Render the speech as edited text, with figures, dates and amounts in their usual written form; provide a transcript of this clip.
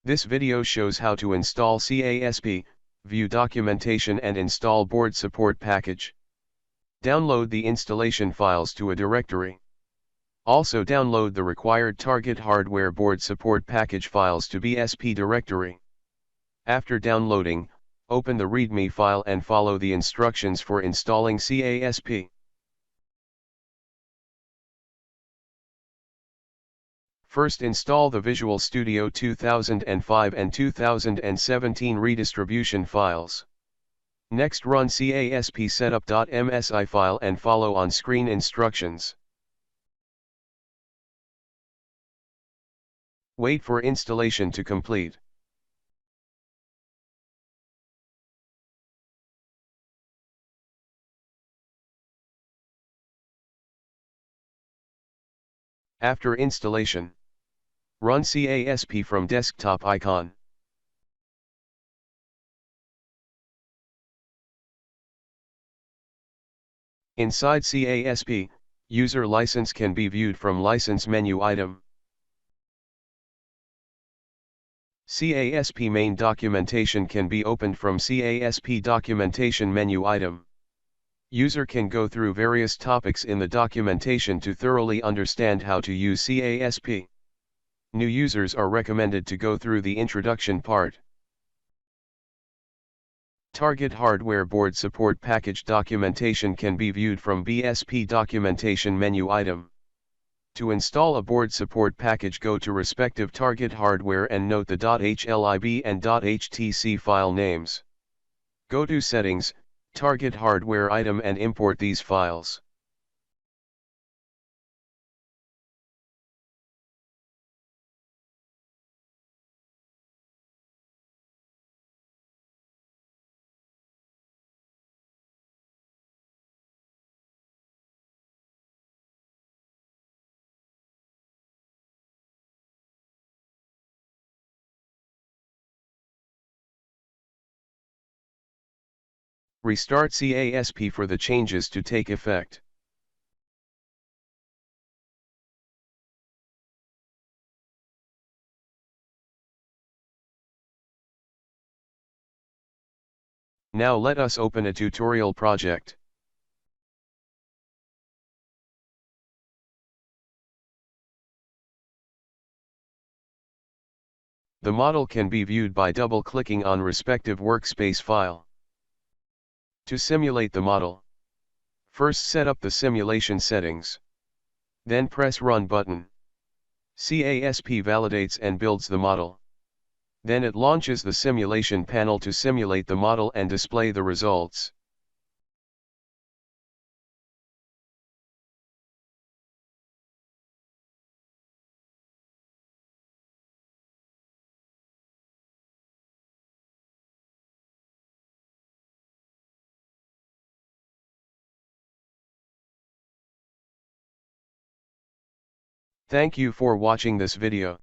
This video shows how to install CASP, view documentation and install board support package. Download the installation files to a directory. Also download the required target hardware board support package files to BSP directory. After downloading, open the README file and follow the instructions for installing CASP. First install the Visual Studio 2005 and 2017 redistribution files. Next run CASP setup.msi file and follow on-screen instructions. Wait for installation to complete. After installation, run CASP from desktop icon. Inside CASP, user license can be viewed from license menu item. CASP main documentation can be opened from CASP documentation menu item. User can go through various topics in the documentation to thoroughly understand how to use CASP. New users are recommended to go through the introduction part. Target hardware board support package documentation can be viewed from BSP documentation menu item. To install a board support package, go to respective target hardware and note the .hlib and .htc file names. Go to Settings, Target Hardware item and import these files. Restart CASP for the changes to take effect. Now let us open a tutorial project. The model can be viewed by double-clicking on respective workspace file. To simulate the model, first set up the simulation settings. Then press Run button. CASP validates and builds the model. Then it launches the simulation panel to simulate the model and display the results. Thank you for watching this video.